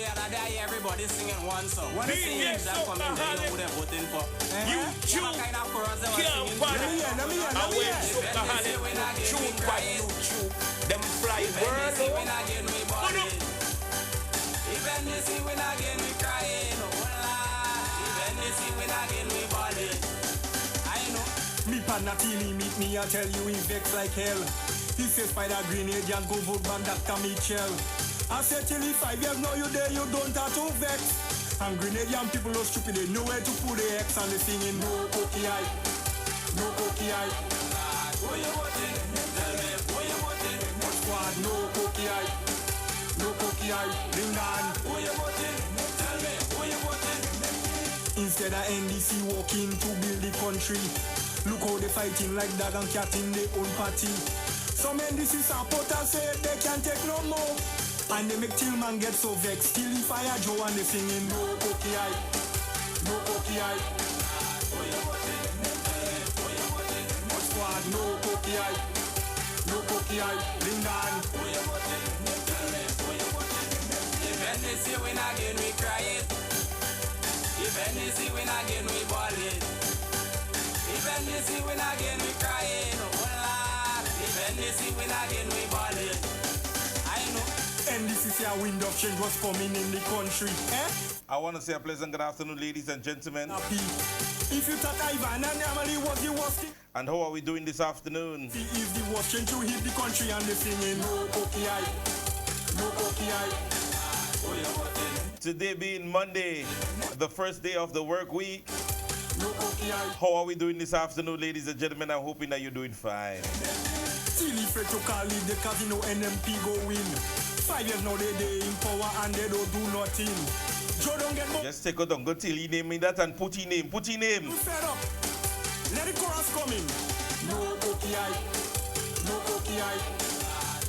the other day, everybody singing one song. What is it? That come in, they know who they're voting for. You What kind of chorus they were singing? Let me hear. Tune by YouTube. Them fly world. Even they see when again we crying. Even they see when again we balling. I know. Me partner Tilly meet me and tell you he vex like hell. He says Spider Grenade and go vote back Dr. Mitchell. I said Tilly 5 years now you there, you don't have to vex. And Grenadian people are stupid, they know where to put the X and they singing no cookie eye. No cookie eye. Who you voting? Tell me who you voting? Squad, no cookie eye. No cookie eye. Bring on. Who you voting? Tell me who you voting? Instead of NDC walking to build the country, look how they fighting like dog and cat in their own party. Some NDC supporters say they can't take no more, and they make Tillman get so vexed. Till he fire Joe and they singing no cookie eye, no cookie eye. Who you voting? Tell me who you voting? Squad, no cookie eye, no cookie eye. Bring on. Who you voting? Tell me who you voting? Even they see when again we crying. Even they see when again we balling. Even they see when again we crying. Even they see when again we balling. I know. NDC say a wind of change was coming in the country. I want to say a pleasant good afternoon, ladies and gentlemen. Happy. If you thought Ivan and Emily was the worst thing, And how are we doing this afternoon? he is the worst change to hit the country and they singing no cookie eye, no cookie eye. Who you voting? Today being Monday, the first day of the work week. No cookie eye. How are we doing this afternoon, ladies and gentlemen? I'm hoping that you're doing fine. Still afraid to call it the casino NMP go win. 5 years now they in power and they don't do nothing. Joe don't get more. Just take out and go till he name me that and put his name. Put his name. Fed up. Let the chorus come in. No cookie eye. No cookie eye.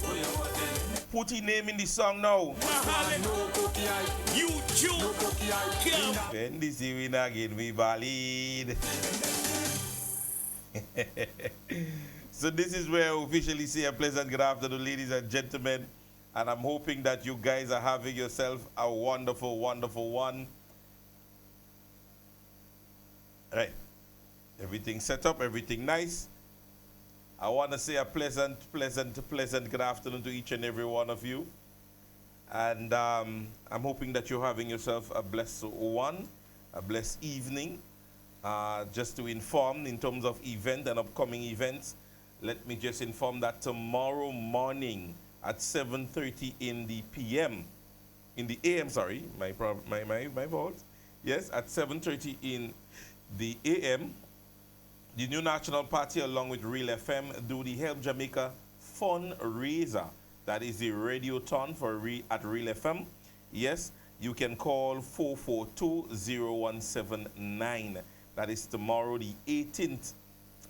Who you voting? Put his name in the song now. No cookie eye. No YouTube. cookie eye. When this win again, we valid. So this is where I officially say a pleasant good afternoon, ladies and gentlemen. And I'm hoping that you guys are having yourself a wonderful, wonderful one. Right. Everything set up, everything nice. I want to say a pleasant good afternoon to each and every one of you. And I'm hoping that you're having yourself a blessed one, a blessed evening. Just to inform in terms of event and upcoming events, let me just inform that tomorrow morning at 7:30 in the PM, in the AM, sorry, my fault. Yes, at 7:30 in the AM, the New National Party along with Real FM do the Help Jamaica fundraiser. That is the radiothon at Real FM. Yes, you can call 442-0179. That is tomorrow, the 18th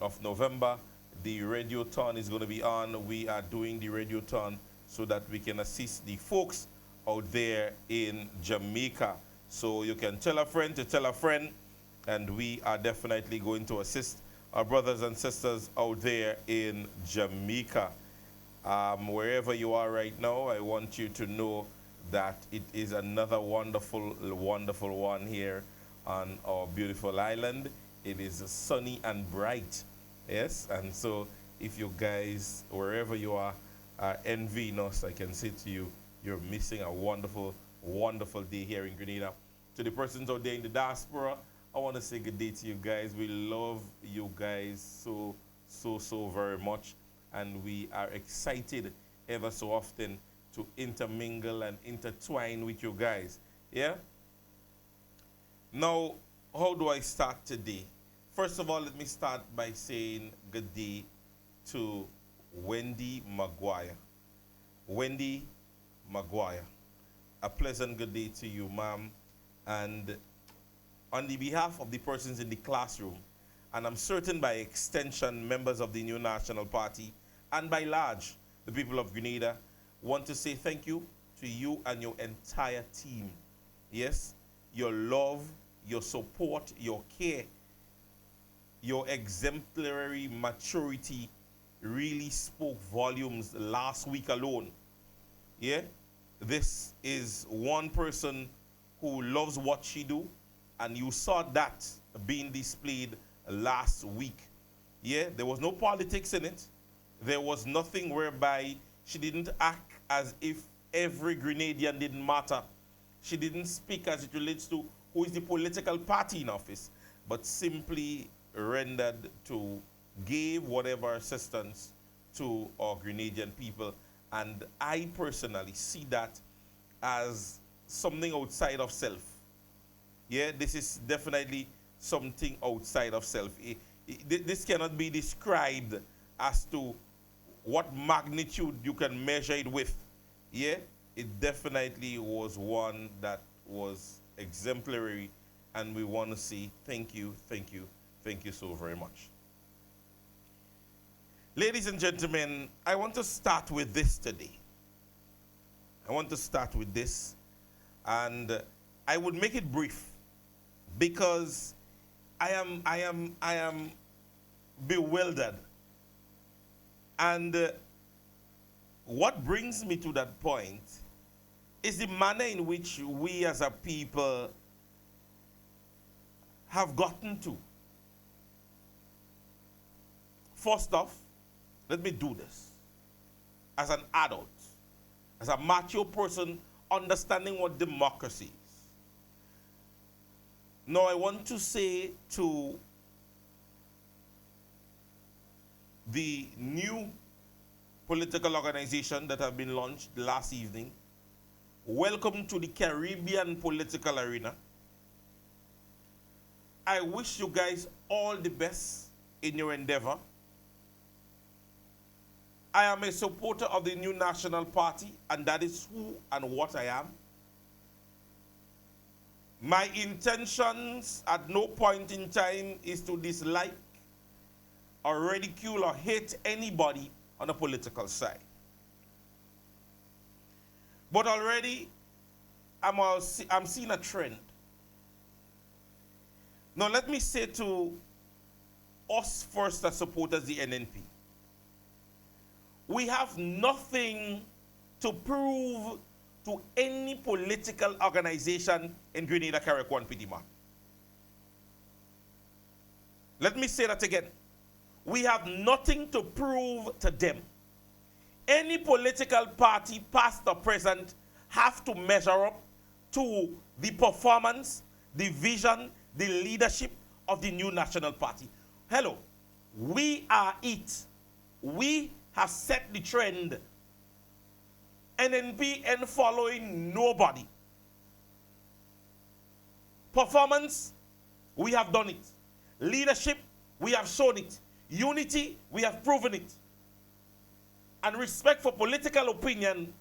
of November. The radiothon is going to be on. We are doing the radiothon so that we can assist the folks out there in Jamaica. So you can tell a friend to tell a friend, and we are definitely going to assist our brothers and sisters out there in Jamaica. Wherever you are right now, I want you to know that it is another wonderful, wonderful one here on our beautiful island. It is sunny and bright. Yes, and so if you guys, wherever you are envying us, I can say to you, you're missing a wonderful, wonderful day here in Grenada. To the persons out there in the diaspora, I want to say good day to you guys. We love you guys so very much. And we are excited ever so often to intermingle and intertwine with you guys. Yeah? Now, how do I start today? First of all, let me start by saying good day to Wendy Maguire. Wendy Maguire, a pleasant good day to you, ma'am. And on the behalf of the persons in the classroom, and I'm certain by extension, members of the New National Party, and by large, the people of Grenada, want to say thank you to you and your entire team. Yes, your love, your support, your care, your exemplary maturity really spoke volumes last week alone. Yeah? this is one person who loves what she do, and you saw that being displayed last week. Yeah, there was no politics in it. There was nothing whereby she didn't act as if every Grenadian didn't matter. She didn't speak as it relates to who is the political party in office, but simply rendered to give whatever assistance to our Grenadian people. And I personally see that as something outside of self. Yeah, this is definitely something outside of self. This cannot be described as to what magnitude you can measure it with. Yeah, it definitely was one that was exemplary, and we want to say thank you, thank you, thank you so very much. Ladies and gentlemen, I want to start with this today. I want to start with this, and I would make it brief because I am bewildered. And what brings me to that point is the manner in which we as a people have gotten to. First off, let me do this as an adult, as a mature person understanding what democracy is. Now, I want to say to the new political organization that have been launched last evening, welcome to the Caribbean political arena. I wish you guys all the best in your endeavor. I am a supporter of the New National Party, and that is who and what I am. My intentions at no point in time is to dislike or ridicule or hate anybody on the political side. But already, I'm seeing a trend. Now, let me say to us first as supporters, the NNP, we have nothing to prove to any political organization in Grenada, Carriacou, and Pidima. Let me say that again. We have nothing to prove to them. Any political party, past or present, have to measure up to the performance, the vision, the leadership of the New National Party. Hello, we are it. We have set the trend. NNP and following nobody. Performance, we have done it. Leadership, we have shown it. Unity, we have proven it. And respect for political opinion,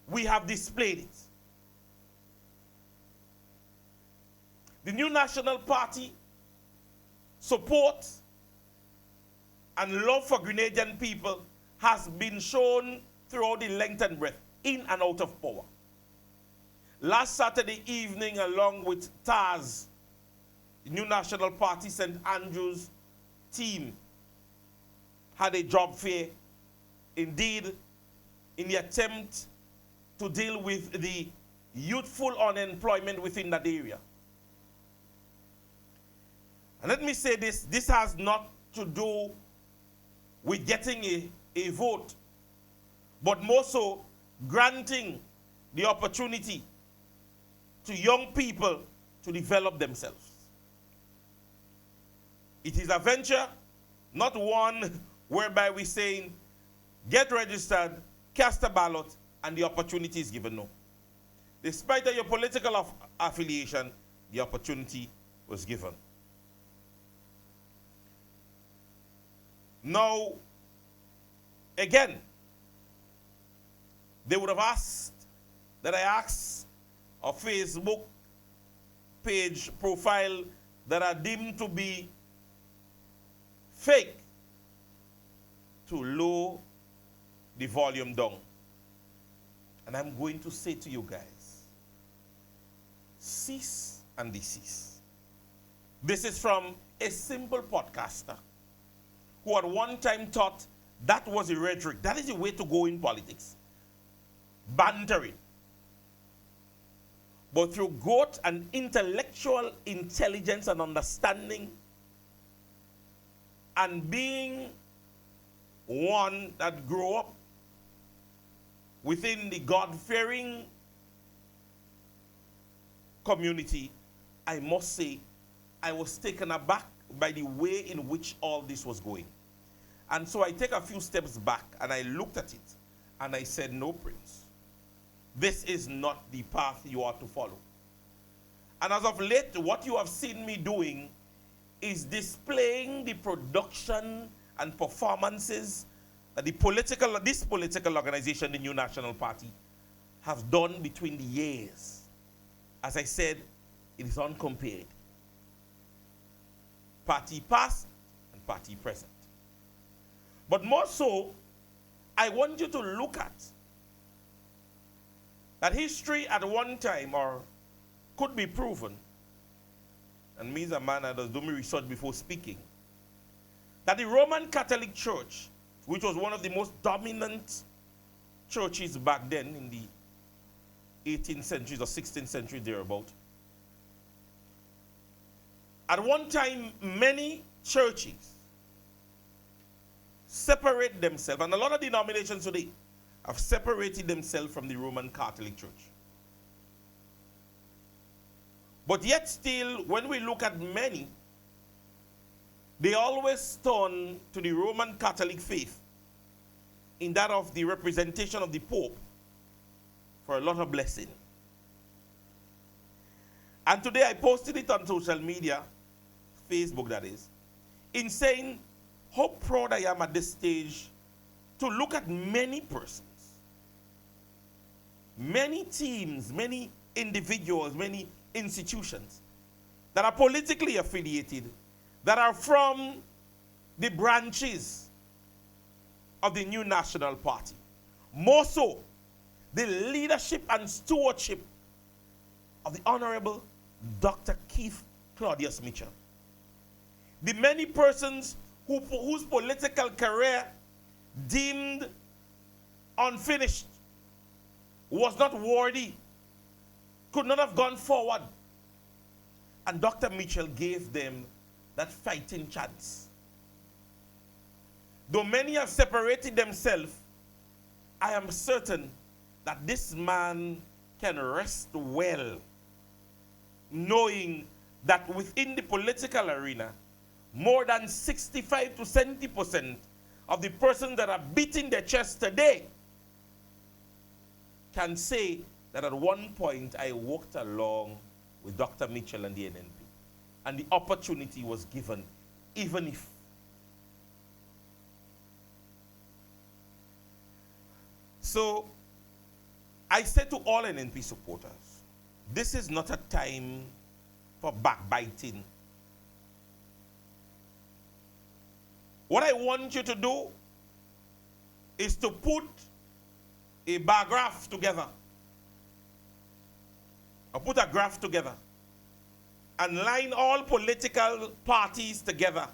we have displayed it. The New National Party support and love for Grenadian people has been shown throughout the length and breadth, in and out of power. Last Saturday evening, along with TAS, the New National Party St. Andrews team had a job fair, indeed, in the attempt to deal with the youthful unemployment within that area. And let me say this has not to do with getting a vote, but more so granting the opportunity to young people to develop themselves. It is a venture, not one whereby we're saying, get registered, cast a ballot, and the opportunity is given. No. Despite your political affiliation, the opportunity was given. Now, again, they would have asked that I ask a Facebook page profile that are deemed to be fake to lower the volume down. And I'm going to say to you guys, cease and desist. This is from a simple podcaster who at one time thought that was a rhetoric. That is the way to go in politics. Bantering. but through growth and intellectual intelligence and understanding, and being one that grew up within the God-fearing community, I must say I was taken aback by the way in which all this was going. And so I take a few steps back and I looked at it and I said, no, Prince, this is not the path you are to follow. And as of late, what you have seen me doing is displaying the production and performances that this political organization, the New National Party, have done between the years. As I said, it is uncompared. Party past and party present. But more so, I want you to look at that history at one time, or could be proven, and me as a man that does do me research before speaking, that the Roman Catholic Church, which was one of the most dominant churches back then in the 18th century or 16th century thereabout, at one time many churches separate themselves, and a lot of denominations today have separated themselves from the Roman Catholic Church. But yet still, when we look at many, they always turn to the Roman Catholic faith in that of the representation of the Pope for a lot of blessing. And today I posted it on social media, Facebook that is, in saying how proud I am at this stage to look at many persons, many teams, many individuals, many institutions that are politically affiliated, that are from the branches of the New National Party. More so, the leadership and stewardship of the Honorable Dr. Keith Claudius Mitchell. The many persons whose political career deemed unfinished, was not worthy, could not have gone forward. And Dr. Mitchell gave them that fighting chance. Though many have separated themselves, I am certain that this man can rest well, knowing that within the political arena, more than 65 to 70% of the persons that are beating their chest today can say that at one point I walked along with Dr. Mitchell and the NNP. And the opportunity was given, even if. So, I said to all NNP supporters, this is not a time for backbiting. What I want you to do is to put a bar graph together, or put a graph together, and line all political parties together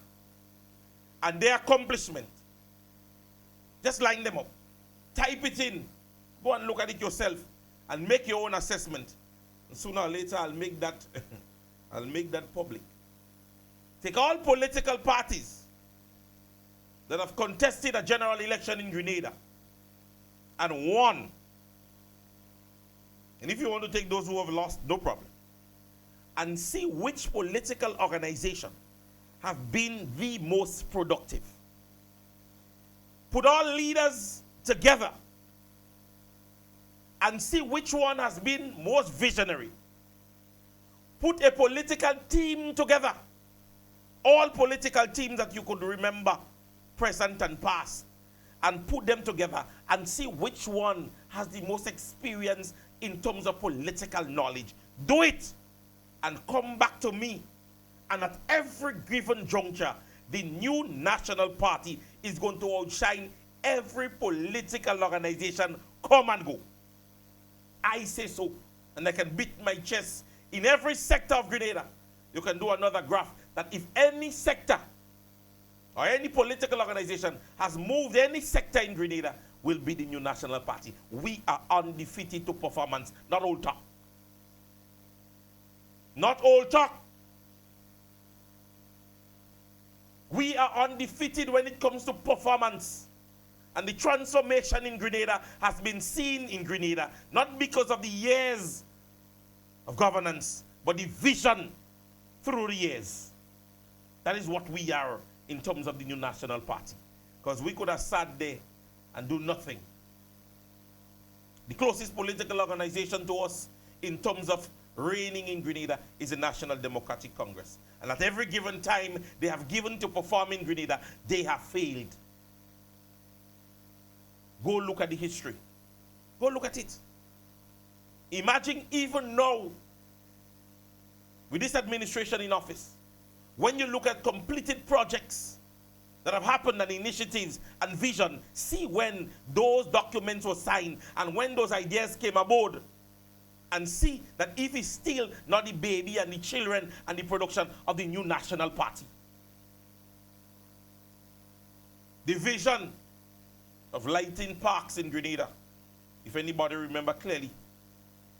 and their accomplishment. Just line them up. Type it in. Go and look at it yourself and make your own assessment. And sooner or later, I'll make that I'll make that public. Take all political parties that have contested a general election in Grenada and won. And if you want to take those who have lost, no problem. And see which political organization have been the most productive. Put all leaders together and see which one has been most visionary. Put a political team together. All political teams that you could remember, present and past, and put them together and see which one has the most experience in terms of political knowledge. Do it and come back to me. And at every given juncture, the New National Party is going to outshine every political organization. Come and go. I say so. And I can beat my chest in every sector of Grenada. You can do another graph that if any sector or any political organization has moved any sector in Grenada, will be the New National Party. We are undefeated to performance, not alter. Not old talk. We are undefeated when it comes to performance. And the transformation in Grenada has been seen in Grenada, not because of the years of governance, but the vision through the years. That is what we are in terms of the new National Party. Because we could have sat there and do nothing. The closest political organization to us in terms of reigning in Grenada is the National Democratic Congress. And at every given time they have given to perform in Grenada, they have failed. Go look at the history. Go look at it. Imagine even now, with this administration in office, when you look at completed projects that have happened and initiatives and vision, see when those documents were signed and when those ideas came aboard, and see that if it's still not the baby and the children and the production of the new National Party. The vision of lighting parks in Grenada, if anybody remember clearly,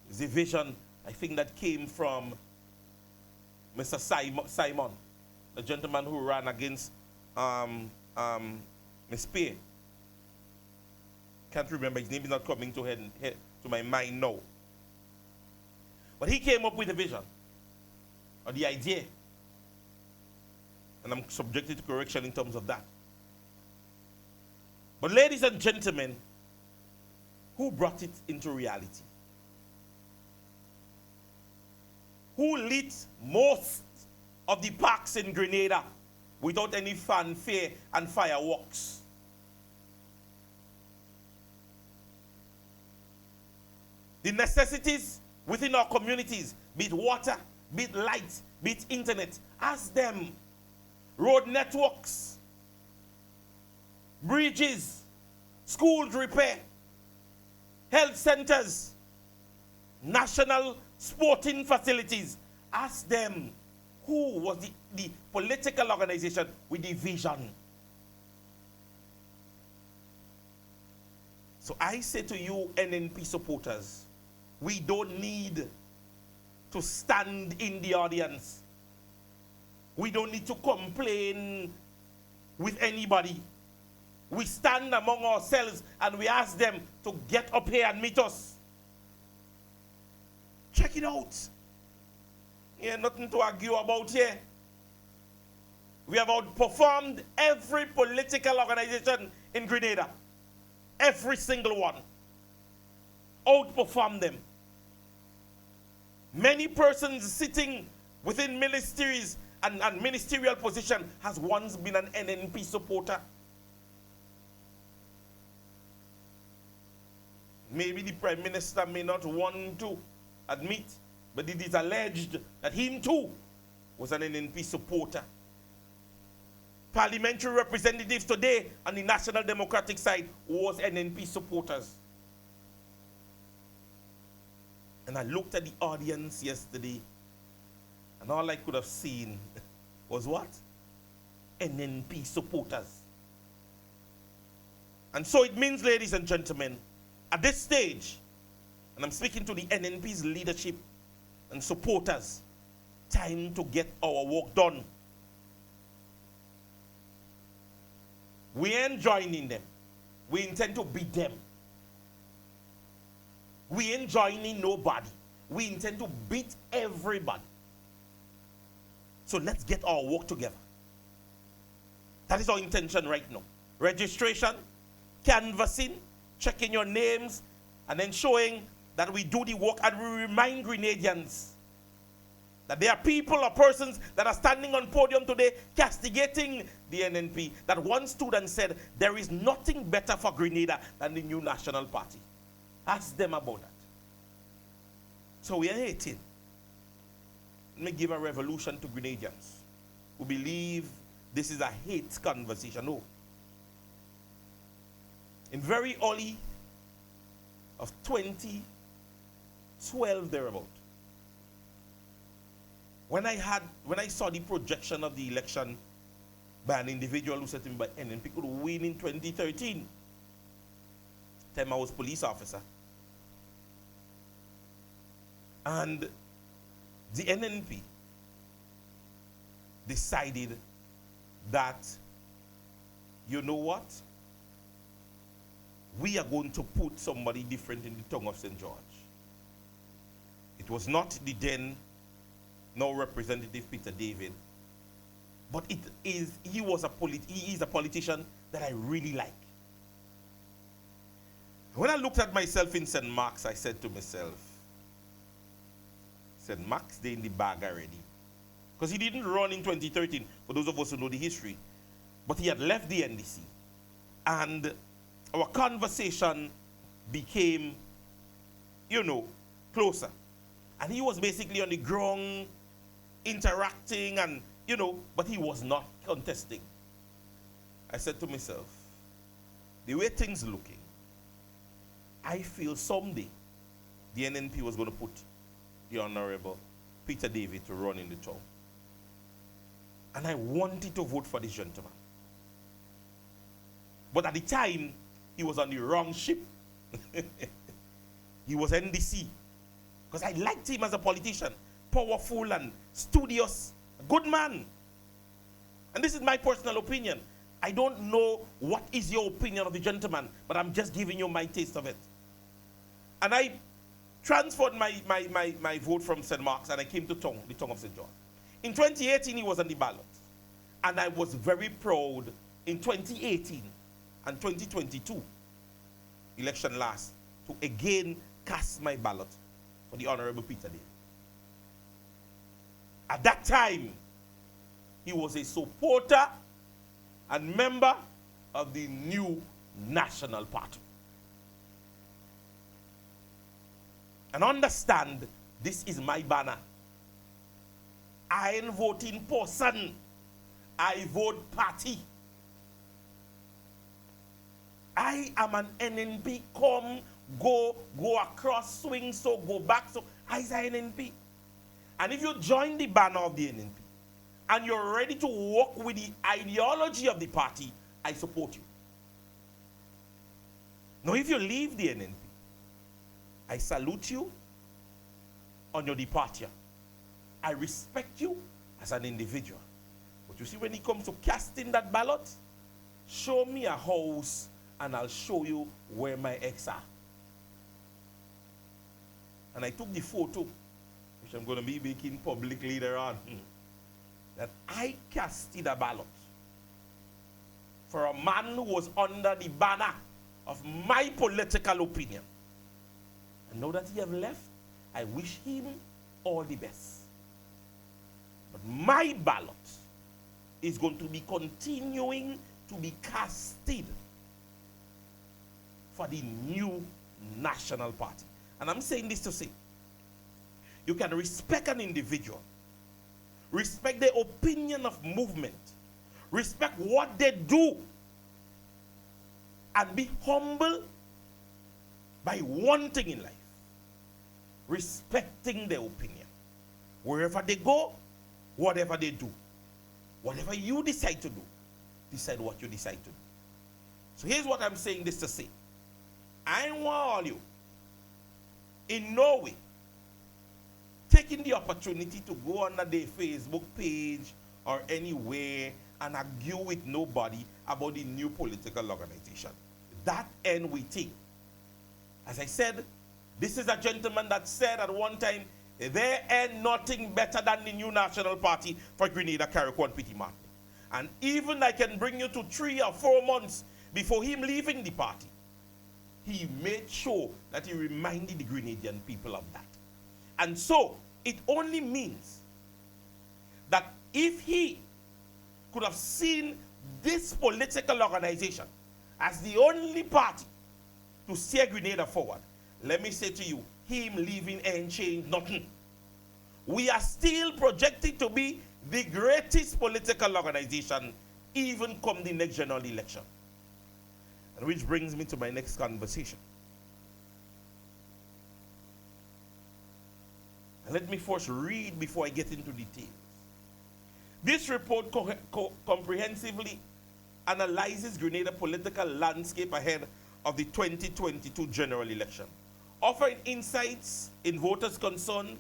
is the vision, I think, that came from Mr. Simon, the gentleman who ran against Ms. Pay. Can't remember, his name is not coming to my mind now. But he came up with a vision, or the idea. And I'm subjected to correction in terms of that. But ladies and gentlemen, who brought it into reality? Who lit most of the parks in Grenada without any fanfare and fireworks? The necessities within our communities, be it water, be it light, be it internet, ask them. Road networks, bridges, schools repair, health centers, national sporting facilities. Ask them who was the political organization with the vision. So I say to you, NNP supporters, we don't need to stand in the audience. We don't need to complain with anybody. We stand among ourselves and we ask them to get up here and meet us. Check it out. Yeah, nothing to argue about here. We have outperformed every political organization in Grenada. Every single one. Outperformed them. Many persons sitting within ministries and ministerial position has once been an NNP supporter. Maybe the Prime Minister may not want to admit, but it is alleged that him too was an NNP supporter. Parliamentary representatives today on the National Democratic side was NNP supporters. And I looked at the audience yesterday, and all I could have seen was what? NNP supporters. And so it means, ladies and gentlemen, at this stage, and I'm speaking to the NNP's leadership and supporters, time to get our work done. We ain't joining them. We intend to beat them. We ain't joining nobody. We intend to beat everybody. So let's get our work together. That is our intention right now. Registration, canvassing, checking your names, and then showing that we do the work, and we remind Grenadians that there are people or persons that are standing on podium today castigating the NNP. That one stood and said, there is nothing better for Grenada than the new National Party. Ask them about that. So we are hating. Let me give a revolution to Grenadians who believe this is a hate conversation. No. In very early of 2012 thereabout, when I saw the projection of the election by an individual who said to me, but NNP could win in 2013. Time I was police officer. And the NNP decided that, you know what? We are going to put somebody different in the tongue of St. George. It was not the then now Representative Peter David, but he is a politician that I really like. When I looked at myself in St. Mark's, I said to myself, St. Mark's, they in the bag already. Because he didn't run in 2013, for those of us who know the history. But he had left the NDC. And our conversation became, closer. And he was basically on the ground, interacting and, but he was not contesting. I said to myself, the way things are looking, I feel someday the NNP was going to put the Honorable Peter David to run in the town. And I wanted to vote for this gentleman. But at the time, he was on the wrong ship. He was NDC. Because I liked him as a politician. Powerful and studious. Good man. And this is my personal opinion. I don't know what is your opinion of the gentleman, but I'm just giving you my taste of it. And I transferred my vote from St. Mark's and I came to the tongue of St. George. In 2018, he was on the ballot. And I was very proud in 2018 and 2022, election last, to again cast my ballot for the Honorable Peter David. At that time, he was a supporter and member of the New National Party. And understand, this is my banner. I ain't voting person. I vote party. I am an NNP. Come, go across, swing, so go back. So I say NNP. And if you join the banner of the NNP and you're ready to work with the ideology of the party, I support you. Now, if you leave the NNP, I salute you on your departure. I respect you as an individual. But you see, when it comes to casting that ballot, show me a house and I'll show you where my eggs are. And I took the photo, which I'm going to be making public later on, that I casted a ballot for a man who was under the banner of my political opinion. And now that he have left, I wish him all the best. But my ballot is going to be continuing to be casted for the New National Party. And I'm saying this to say, you can respect an individual, respect their opinion of movement, respect what they do, and be humble by one thing in life: respecting their opinion. Wherever they go, whatever they do, whatever you decide to do, decide what you decide to do. So here's what I'm saying this to say. I want all you, in no way, taking the opportunity to go on their Facebook page or anywhere and argue with nobody about the new political organization. That end we take. As I said, this is a gentleman that said at one time, there ain't nothing better than the New National Party for Grenada, Carriacou, and Petite Martinique. And even I can bring you to 3 or 4 months before him leaving the party. He made sure that he reminded the Grenadian people of that. And so, it only means that if he could have seen this political organization as the only party to steer Grenada forward, let me say to you, him leaving ain't changed nothing. We are still projected to be the greatest political organization, even come the next general election. And which brings me to my next conversation. And let me first read before I get into details. This report comprehensively analyzes Grenada political landscape ahead of the 2022 general election, offering insights in voters' concern,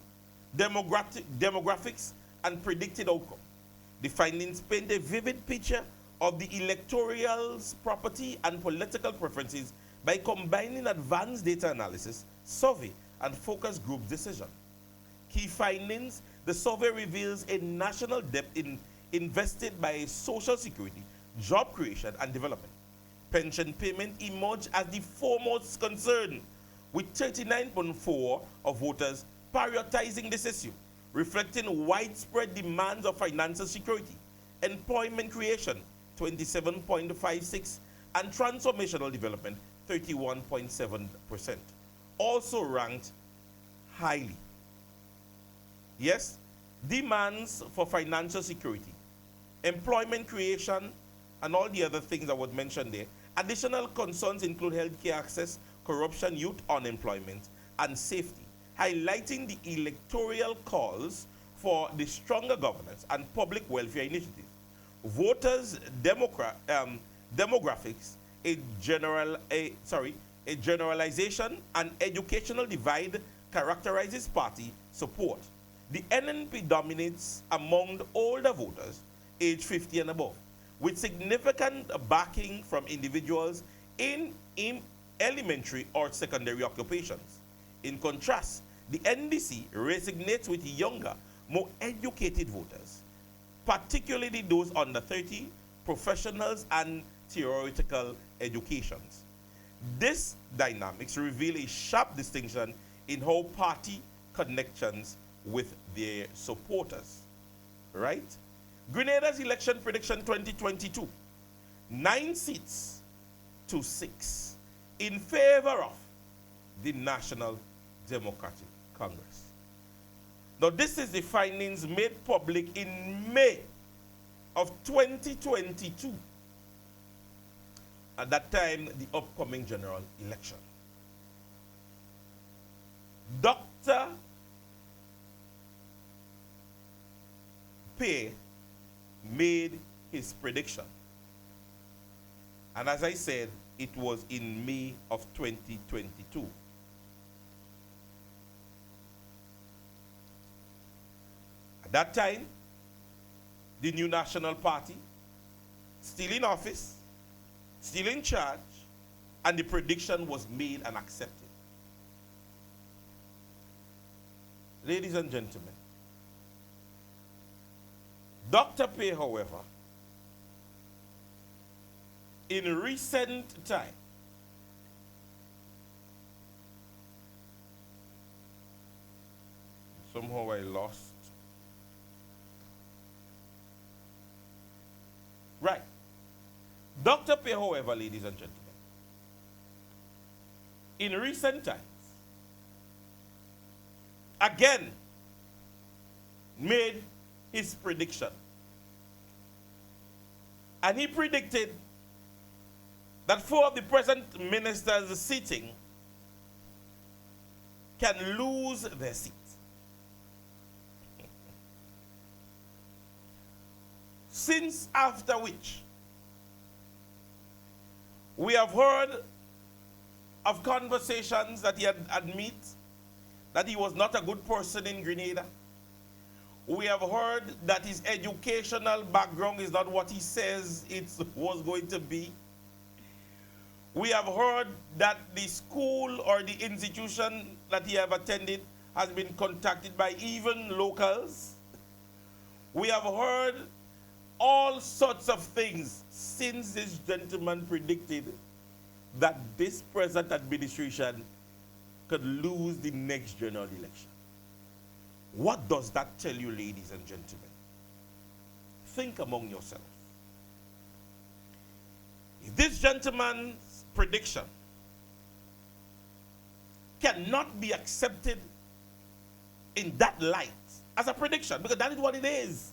demographics, and predicted outcome. The findings paint a vivid picture of the electoral's property and political preferences by combining advanced data analysis, survey, and focus group decision. Key findings: the survey reveals a national debt invested by social security, job creation, and development. Pension payment emerged as the foremost concern, with 39.4% of voters prioritizing this issue, reflecting widespread demands of financial security, employment creation, 27.56%, and transformational development, 31.7%. Also ranked highly. Yes, demands for financial security, employment creation, and all the other things that were mentioned there. Additional concerns include healthcare access, corruption, youth unemployment, and safety, highlighting the electoral calls for the stronger governance and public welfare initiatives. Voters' demographics, a generalization and educational divide characterizes party support. The NNP dominates among older voters, age 50 and above, with significant backing from individuals in elementary or secondary occupations. In contrast, the NDC resonates with younger, more educated voters, particularly those under 30, professionals, and theoretical educations. This dynamics reveal a sharp distinction in how party connections with their supporters, right? Grenada's election prediction 2022, 9 seats to 6 in favor of the National Democratic Congress. Now, this is the findings made public in May of 2022. At that time, the upcoming general election. Dr. Pay made his prediction. And as I said, it was in May of 2022. At that time, the new National Party, still in office, still in charge, and the prediction was made and accepted. Ladies and gentlemen, Dr. Pay, however, in recent time, somehow I lost. Right. Dr. Pay, however, ladies and gentlemen, in recent times, again made his prediction. And he predicted that 4 of the present ministers sitting can lose their seats. Since after which, we have heard of conversations that he had admit that he was not a good person in Grenada. We have heard that his educational background is not what he says it was going to be. We have heard that the school or the institution that he have attended has been contacted by even locals. We have heard all sorts of things since this gentleman predicted that this present administration could lose the next general election. What does that tell you, ladies and gentlemen? Think among yourselves. If this gentleman's prediction cannot be accepted in that light as a prediction, because that is what it is.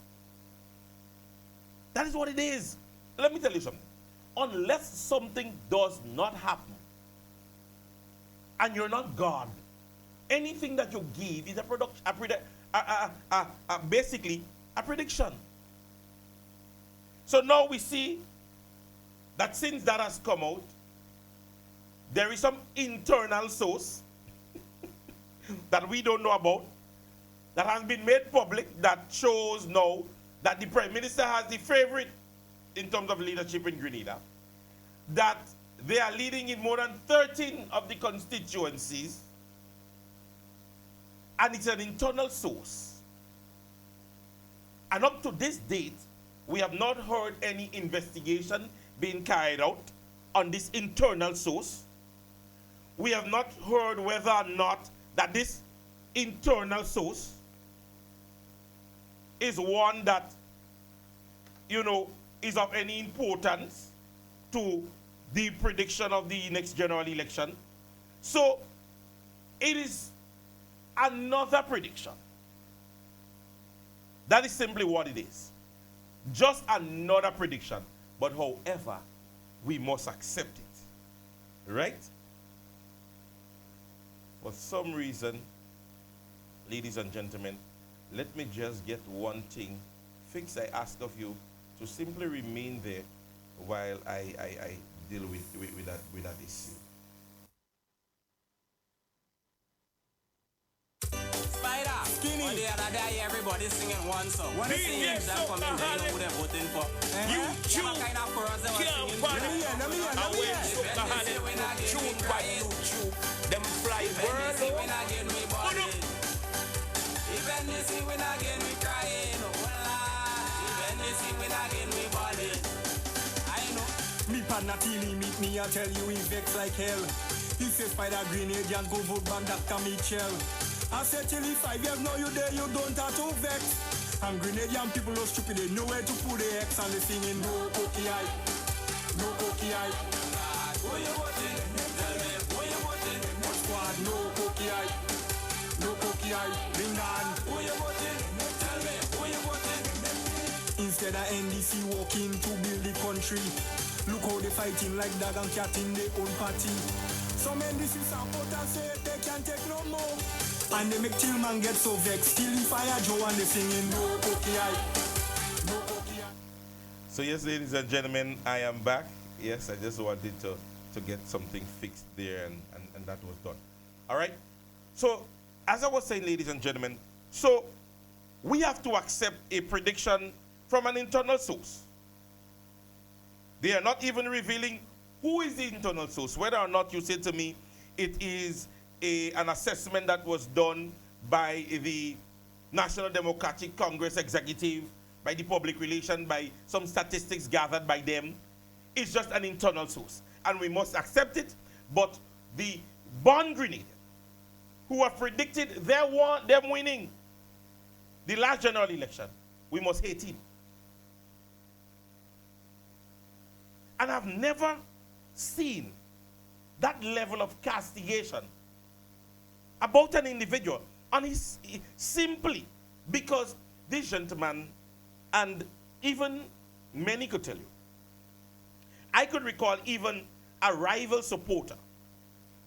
That is what it is. Let me tell you something. Unless something does not happen, and you're not God, anything that you give is basically a prediction. So now we see that since that has come out, there is some internal source that we don't know about that has been made public that shows now that the Prime Minister has the favorite in terms of leadership in Grenada, that they are leading in more than 13 of the constituencies, and it's an internal source. And up to this date, we have not heard any investigation being carried out on this internal source. We have not heard whether or not that this internal source is one that, you know, is of any importance to the prediction of the next general election. So it is another prediction. That is simply what it is. Just another prediction. But however, we must accept it. Right? For some reason, ladies and gentlemen, let me just get one thing fixed. I ask of you to simply remain there while I deal with that issue. Spider. Skinny. On the other day, everybody singing one song. When they sing that come in, they know who they're voting for. You What kind of chorus they were singing? Let me hear. Tune by YouTube. Them fly When they see world. win again, we balling. Even they see win again, we crying. Oh, Lord. Even they see win again, we balling. I know. Me partner Tilly meet me, I tell you he vex like hell. He says Spider Grenadian go vote ban Dr. Mitchell. I said till 5 years now you there, you don't have to vex. And Grenadian people are stupid, they know where to put the X and they singing no cookie eye. No cookie eye. Who you voting? Tell me, who you voting? What squad? No cookie eye. No cookie eye. Bring on. Who you voting? Tell me, who you voting? Instead of NDC walking to build the country, look how they fighting like dog and cat in their own party. Some NDC supporters say they can't take no more, and they make Tillman get so vexed. Till fire Joe and they singing no cookie eye. No cookie eye. So yes, ladies and gentlemen, I am back. Yes, I just wanted to get something fixed there, and that was done. All right? So, as I was saying, ladies and gentlemen, so we have to accept a prediction from an internal source. They are not even revealing who is the internal source, whether or not you say to me it is an assessment that was done by the National Democratic Congress executive, by the public relation, by some statistics gathered by them. It's just an internal source, and we must accept it. But the Born Grenadian, who have predicted them winning the last general election, we must hate him. And I've never seen that level of castigation about an individual, and he's simply because this gentleman, and even many could tell you, I could recall even a rival supporter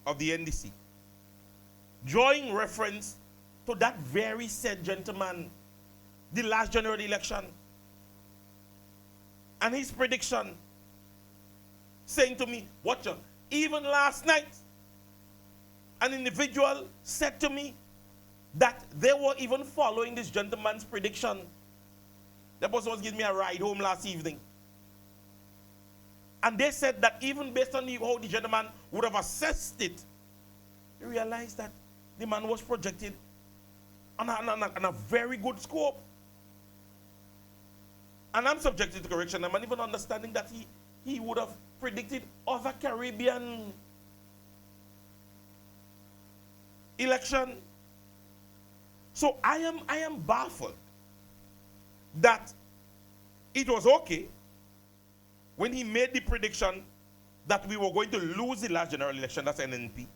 of the NDC drawing reference to that very said gentleman, the last general election, and his prediction, saying to me, watch out, even last night, an individual said to me that they were even following this gentleman's prediction. That person was giving me a ride home last evening. And they said that even based on how the gentleman would have assessed it, they realized that the man was projected on a very good scope. And I'm subjected to correction. I'm even understanding that he would have predicted other Caribbean election. So I am baffled that it was okay when he made the prediction that we were going to lose the last general election, that's NNP.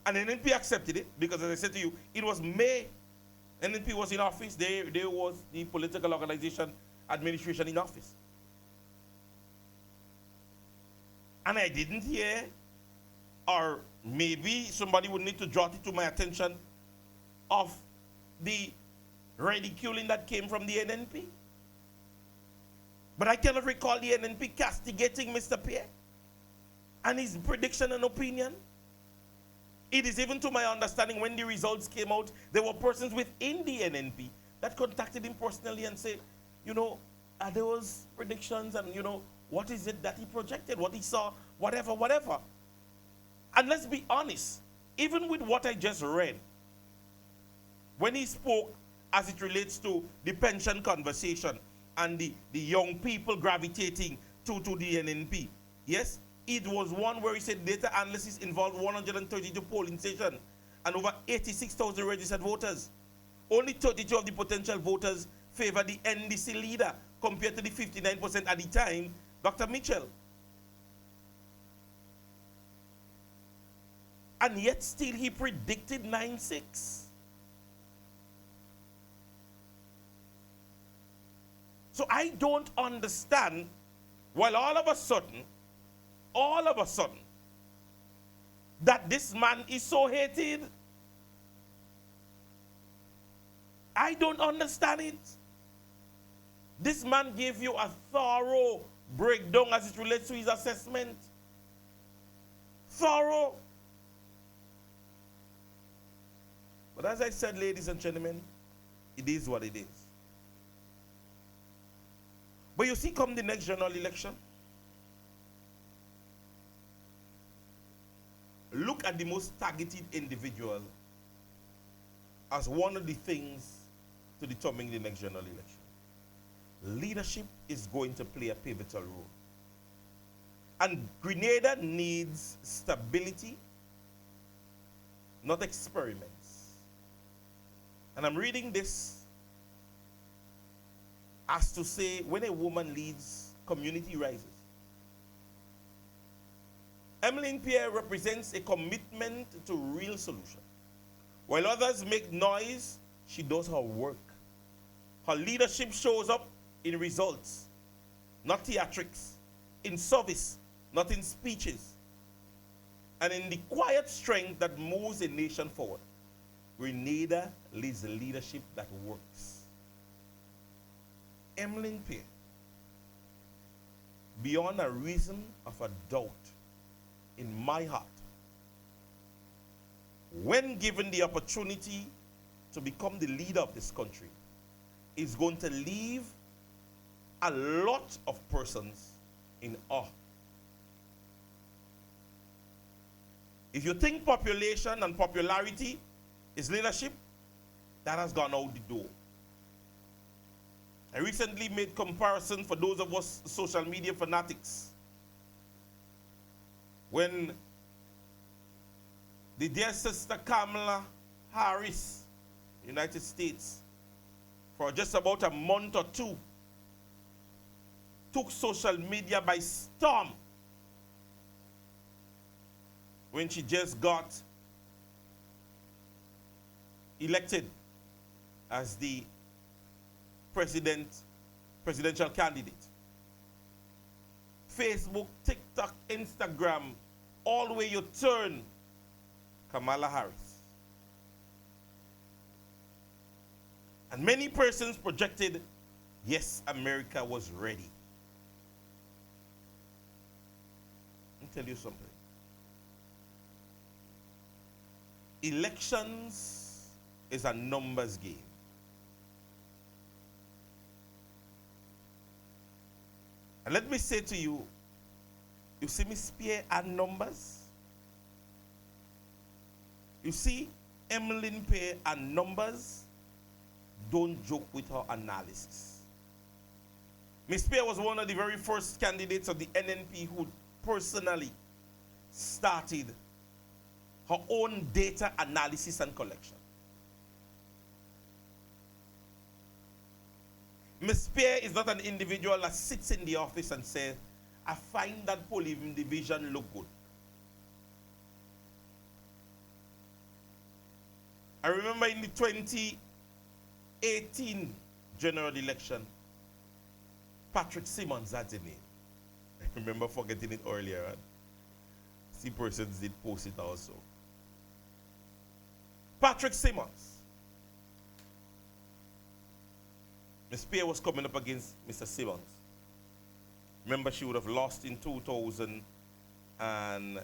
And NNP accepted it because, as I said to you, it was May. NNP was in office. There was the political organization administration in office. And I didn't hear, or maybe somebody would need to draw it to my attention, of the ridiculing that came from the NNP. But I cannot recall the NNP castigating Mr. Pierre and his prediction and opinion. It is even to my understanding when the results came out, there were persons within the NNP that contacted him personally and said, you know, are those predictions and, you know, what is it that he projected, what he saw, whatever, whatever. And let's be honest, even with what I just read, when he spoke as it relates to the pension conversation and the young people gravitating to the NNP, yes, it was one where he said data analysis involved 132 polling stations and over 86,000 registered voters. Only 32 of the potential voters favor the NDC leader compared to the 59% at the time, Dr. Mitchell. And yet still he predicted 9-6. So I don't understand, while all of a sudden, that this man is so hated. I don't understand it. This man gave you a thorough breakdown as it relates to his assessment. Thorough. But as I said, ladies and gentlemen, it is what it is. But you see, come the next general election, look at the most targeted individual as one of the things to determine the next general election. Leadership is going to play a pivotal role. And Grenada needs stability, not experiments. And I'm reading this as to say, when a woman leads, community rises. Emmeline Pierre represents a commitment to real solution. While others make noise, she does her work. Her leadership shows up in results, not theatrics, in service, not in speeches, and in the quiet strength that moves a nation forward. Grenada leads the leadership that works. Emmeline Pierre, beyond a reason of a doubt in my heart, when given the opportunity to become the leader of this country, is going to leave a lot of persons in awe. If you think population and popularity is leadership, that has gone out the door. I recently made comparison for those of us social media fanatics. When the dear sister Kamala Harris, United States, for just about a month or two, took social media by storm when she just got elected as the presidential candidate. Facebook, TikTok, Instagram, all the way you turn, Kamala Harris. And many persons projected, yes, America was ready. Let me tell you something. Elections is a numbers game. And let me say to you, you see Miss Pierre and numbers? You see Emmeline Pierre and numbers? Don't joke with her analysis. Miss Pierre was one of the very first candidates of the NNP who personally started her own data analysis and collection. Ms. Pierre is not an individual that sits in the office and says, I find that polling division look good. I remember in the 2018 general election, Patrick Simmons had the name. I remember forgetting it earlier. Right? See, persons did post it also. Patrick Simmons. Ms. Pierre was coming up against Mr. Simmons. Remember, she would have lost in 2000 and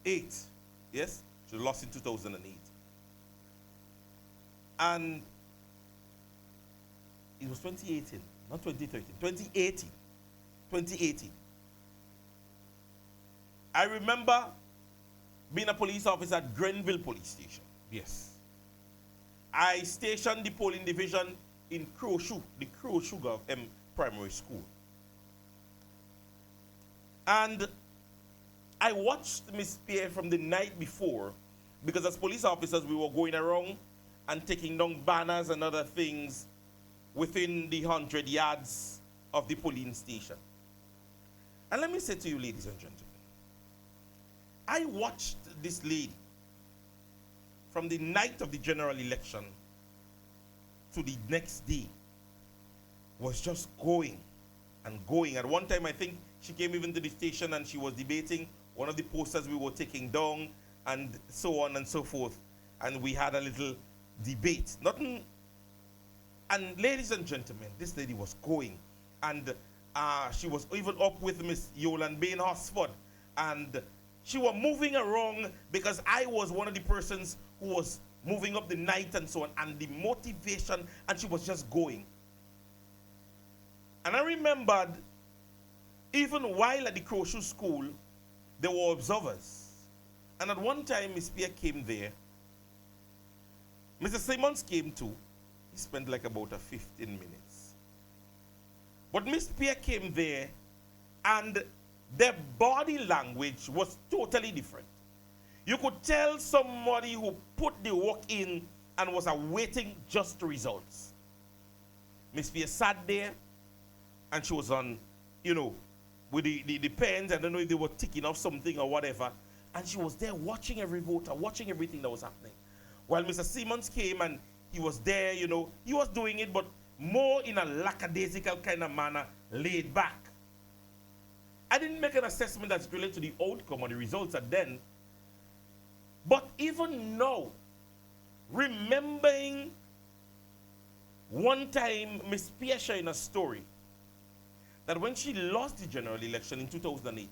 Yes? She lost in 2008. And it was 2018, not 2013, 2018. 2018. I remember being a police officer at Grenville Police Station. Yes. I stationed the polling division in the Crow Sugar Primary School. And I watched Miss Pierre from the night before, because as police officers, we were going around and taking down banners and other things within the 100 yards of the polling station. And let me say to you, ladies and gentlemen, I watched this lady from the night of the general election to the next day, was just going and going. At one time, I think she came even to the station and she was debating one of the posters we were taking down and so on and so forth. And we had a little debate. And ladies and gentlemen, this lady was going. And she was even up with Miss Yolan Bain Hosford. And she was moving around because I was one of the persons who was moving up the night and so on, and the motivation, and she was just going. And I remembered, even while at the Crochet School, there were observers. And at one time, Miss Pierre came there. Mr. Simmons came too. He spent like about 15 minutes. But Miss Pierre came there, and their body language was totally different. You could tell somebody who put the work in and was awaiting just results. Miss Pierre sat there, and she was on, with the pens. I don't know if they were ticking off something or whatever. And she was there watching every voter, watching everything that was happening. While Mr. Simmons came and he was there, he was doing it, but more in a lackadaisical kind of manner, laid back. I didn't make an assessment that's related to the outcome or the results at then. But even now, remembering one time Miss Pierre shared in a story that when she lost the general election in 2008,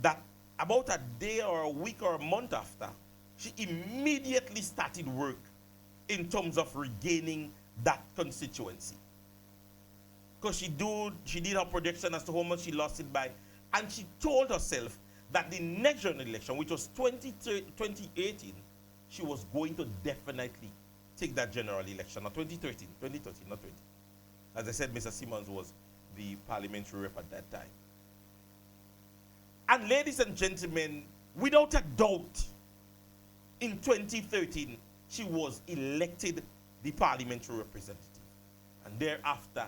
that about a day or a week or a month after, she immediately started work in terms of regaining that constituency. Because she did her projection as to how much she lost it by, and she told herself that the next general election, which was 2018, she was going to definitely take that general election. Not 2013, not 20. As I said, Mr. Simmons was the parliamentary rep at that time. And ladies and gentlemen, without a doubt, in 2013, she was elected the parliamentary representative. And thereafter,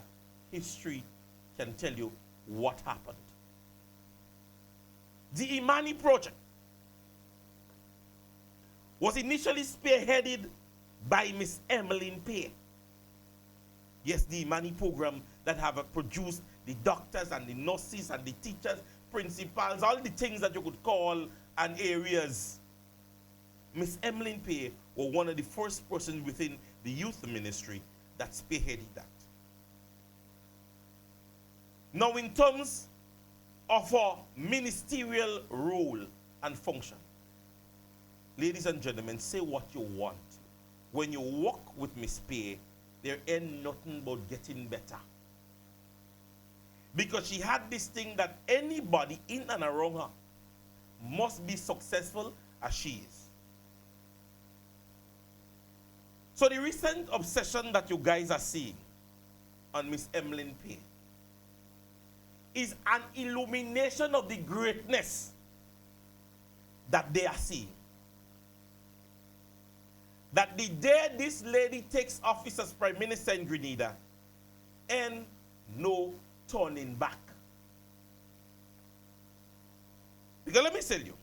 history can tell you what happened. The Imani project was initially spearheaded by Miss Emmeline Pierre. Yes, the Imani program that have produced the doctors and the nurses and the teachers, principals, all the things that you could call and areas. Miss Emmeline Pierre was one of the first persons within the youth ministry that spearheaded that. Now, in terms of her ministerial role and function, ladies and gentlemen, say what you want. When you work with Miss Pierre, there ain't nothing but getting better. Because she had this thing that anybody in and around her must be successful as she is. So the recent obsession that you guys are seeing on Miss Emmeline Pierre is an illumination of the greatness that they are seeing. That the day this lady takes office as Prime Minister in Grenada, and no turning back. Because let me tell you,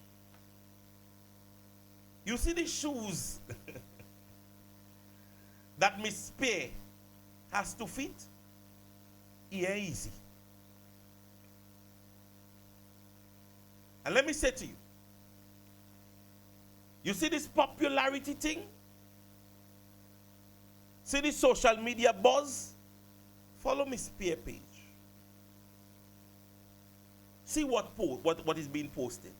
you see the shoes that Miss Pierre has to fit? It ain't easy. And let me say to you, you see this popularity thing? See this social media buzz? Follow Miss Pierre page. See what is being posted.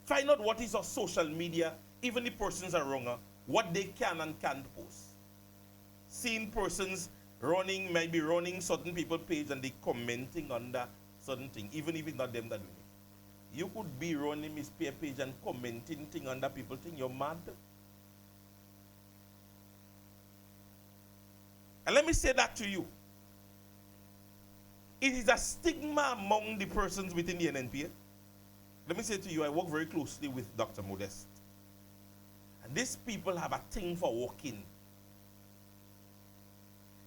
Find out what is on social media, even the persons are wrong, what they can and can't post. Seeing persons maybe running certain people's page and they commenting on that certain thing, even if it's not them that doing it. You could be running his peer page and commenting thing on that people think you're mad. And let me say that to you. It is a stigma among the persons within the NNPA. Let me say to you, I work very closely with Dr. Modest. And these people have a thing for walking.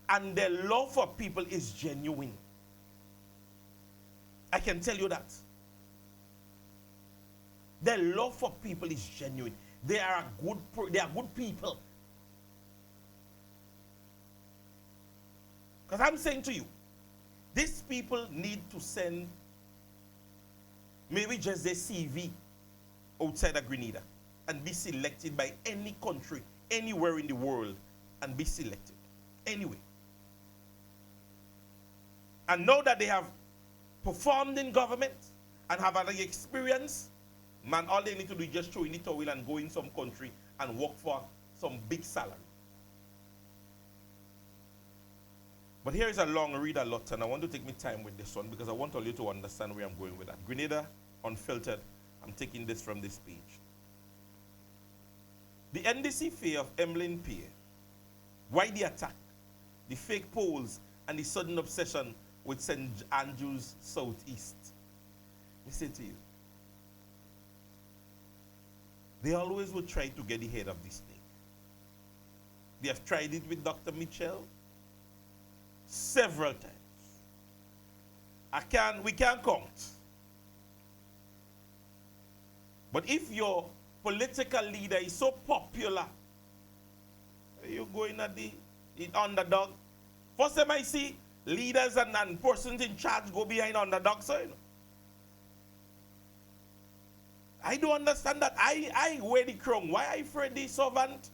And their love for people is genuine. I can tell you that. Their love for people is genuine. They are good people. Because I'm saying to you, these people need to send maybe just their CV outside of Grenada and be selected by any country, anywhere in the world, and be selected. Anyway. And now that they have performed in government and have had the experience, man, all they need to do is just throw in the towel and go in some country and work for some big salary. But here is a long read a lot, and I want to take my time with this one because I want all you to understand where I'm going with that. Grenada Unfiltered, I'm taking this from this page. The NDC fear of Emlyn Pierre, why the attack, the fake polls, and the sudden obsession with St. Andrews Southeast. Let me say to you, they always will try to get the head of this thing. They have tried it with Dr. Mitchell several times. We can't count. But if your political leader is so popular, you go in at the underdog. First time I see leaders and persons in charge go behind underdog side. I don't understand that. I wear the crown. Why I afraid the servant?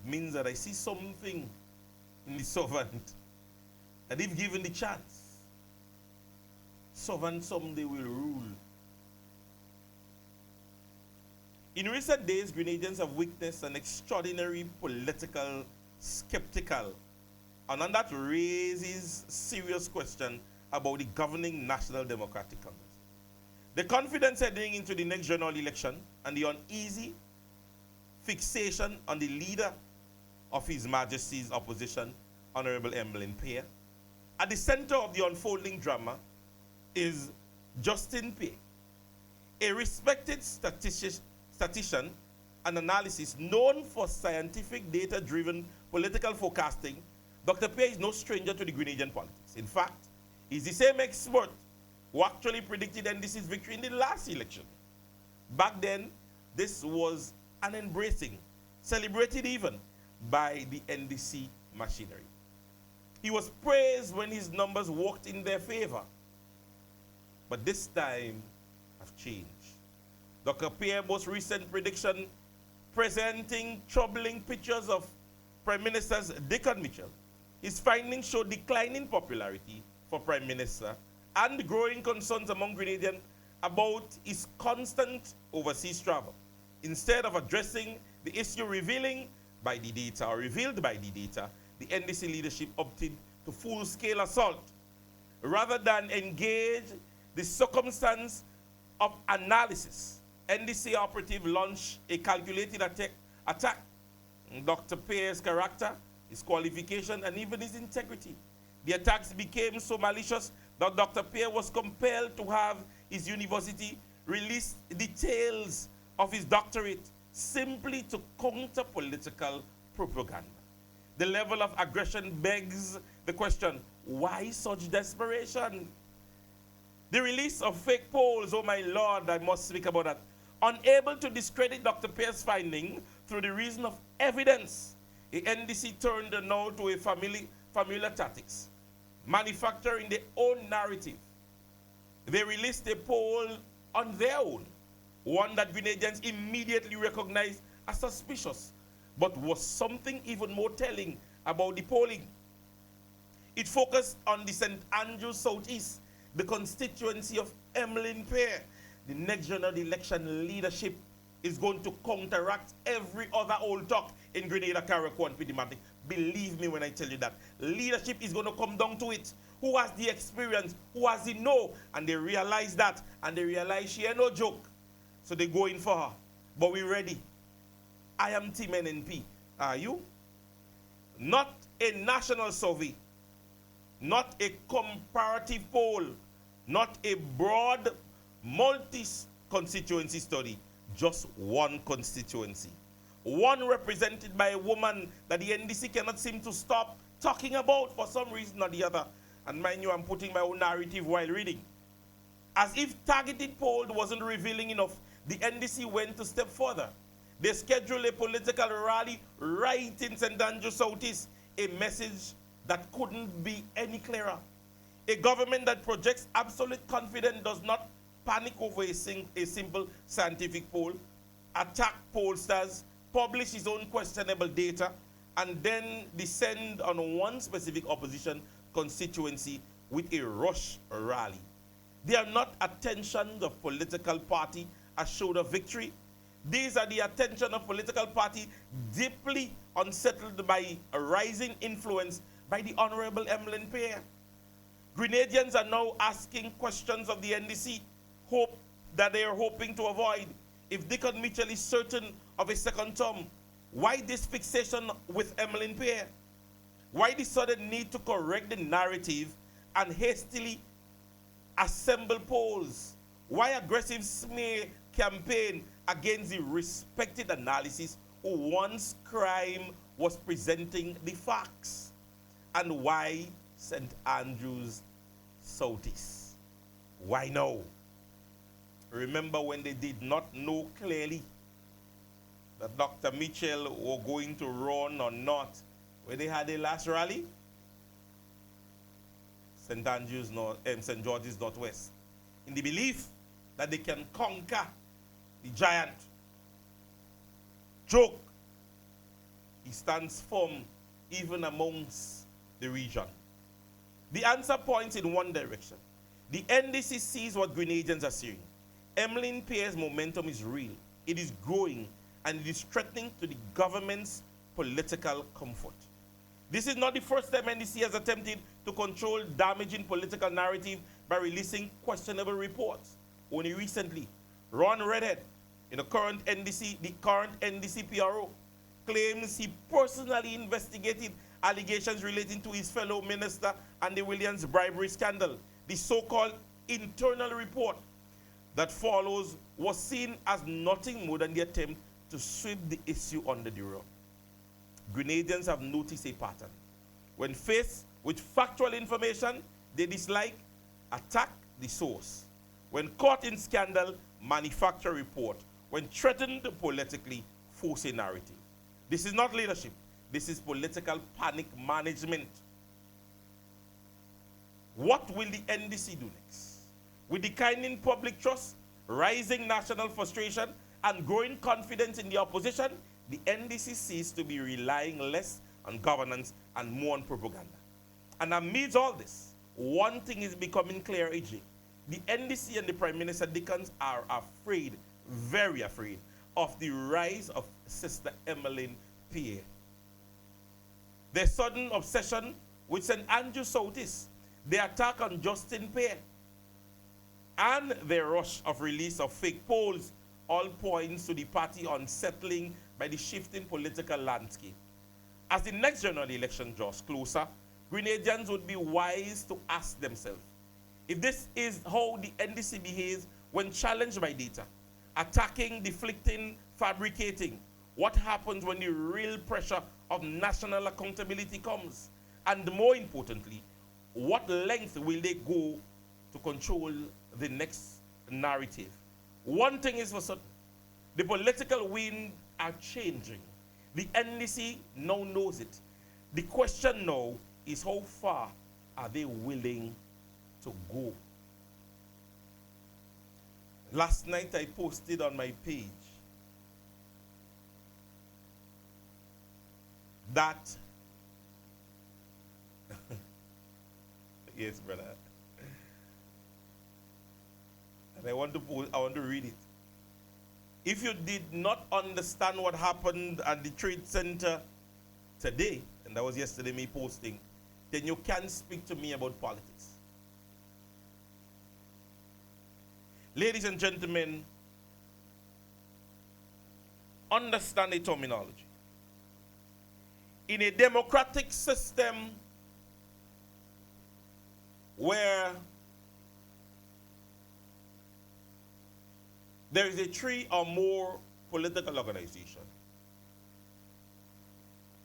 It means that I see something in the servant. And if given the chance, servant someday will rule. In recent days, Grenadians have witnessed an extraordinary political skeptical, and that raises serious question about the governing National Democratic Congress. The confidence heading into the next general election and the uneasy fixation on the leader of His Majesty's opposition, Honorable Emlyn Pierre. At the center of the unfolding drama is Justin Pierre, a respected statistician and analysis known for scientific data-driven political forecasting. Dr. Pierre is no stranger to the Grenadian politics. In fact, he's the same expert who actually predicted NDC's victory in the last election. Back then, this was an embracing, celebrated even by the NDC machinery. He was praised when his numbers worked in their favor. But this time have changed. Dr. Pierre's most recent prediction, presenting troubling pictures of Prime Minister Dickon Mitchell. His findings show declining popularity for Prime Minister and growing concerns among Grenadians about his constant overseas travel. Instead of addressing the issue revealed by the data, the NDC leadership opted to full-scale assault. Rather than engage the circumstance of analysis, NDC operative launched a calculated attack on Dr. Pierre's character, his qualification, and even his integrity. The attacks became so malicious that Dr. Pierre was compelled to have his university release details of his doctorate simply to counter political propaganda. The level of aggression begs the question, why such desperation? The release of fake polls, oh my Lord, I must speak about that. Unable to discredit Dr. Pierre's finding through the reason of evidence, the NDC turned now to a familiar tactics, manufacturing their own narrative. They released a poll on their own, one that Grenadians immediately recognized as suspicious, but was something even more telling about the polling. It focused on the St. Andrews Southeast, the constituency of Emlyn Pierre. the next general election leadership is going to counteract every other old talk in Grenada, Carriacou, and Pidimatti. Believe me when I tell you that. Leadership is going to come down to it. Who has the experience? Who has the know? And they realize that. And they realize she ain't no joke. So they go in for her. But we're ready. I am Team NNP. Are you? Not a national survey. Not a comparative poll. Not a broad multi-constituency study. Just one constituency. One represented by a woman that the NDC cannot seem to stop talking about for some reason or the other. And mind you, I'm putting my own narrative while reading. As if targeted poll wasn't revealing enough, the NDC went a step further. They scheduled a political rally right in St. Andrews Southeast, a message that couldn't be any clearer. A government that projects absolute confidence does not panic over a simple scientific poll, attack pollsters, publish his own questionable data, and then descend on one specific opposition constituency with a rush rally. They are not attention of political party assured of victory. These are the attention of political party deeply unsettled by a rising influence by the Honorable Emmeline Pierre. Grenadians are now asking questions of the NDC, hope that they are hoping to avoid. If Dickon Mitchell is certain of a second term, why this fixation with Emmeline Pierre? Why the sudden need to correct the narrative and hastily assemble polls? Why aggressive smear campaign against the respected analysis who once crime was presenting the facts? And why St. Andrews Southeast? Why no? Remember when they did not know clearly that Dr. Mitchell were going to run or not when they had their last rally? St. Andrews North, St. George's Northwest. In the belief that they can conquer the giant. Joke. He stands firm even amongst the region. The answer points in one direction. The NDC sees what Grenadians are seeing. Emmeline Pierre's momentum is real. It is growing, and it is threatening to the government's political comfort. This is not the first time NDC has attempted to control damaging political narrative by releasing questionable reports. Only recently, Ron Redhead, the current NDC PRO, claims he personally investigated allegations relating to his fellow minister Andy Williams' bribery scandal. The so-called internal report that follows was seen as nothing more than the attempt to sweep the issue under the rug. Grenadians have noticed a pattern. When faced with factual information they dislike, attack the source. When caught in scandal, manufacture a report. When threatened politically, force a narrative. This is not leadership. This is political panic management. What will the NDC do next? With declining public trust, rising national frustration, and growing confidence in the opposition, the NDC seems to be relying less on governance and more on propaganda. And amidst all this, one thing is becoming clear, AJ. The NDC and the Prime Minister Dickens are afraid, very afraid, of the rise of Sister Emmeline Pierre. Their sudden obsession with St. Andrews Southeast, their attack on Justin Pierre, and their rush of release of fake polls all points to the party unsettling by the shifting political landscape. As the next general election draws closer, Grenadians would be wise to ask themselves if this is how the NDC behaves when challenged by data, attacking, deflecting, fabricating. What happens when the real pressure of national accountability comes? And more importantly, what length will they go to control the next narrative? One thing is for certain, the political winds are changing. The NDC now knows it. The question now is how far are they willing to go? Last night I posted on my page that yes, brother. And I want to read it. If you did not understand what happened at the Trade Center today, and that was yesterday me posting, then you can speak to me about politics. Ladies and gentlemen, understand the terminology. In a democratic system where there is a 3 or more political organization,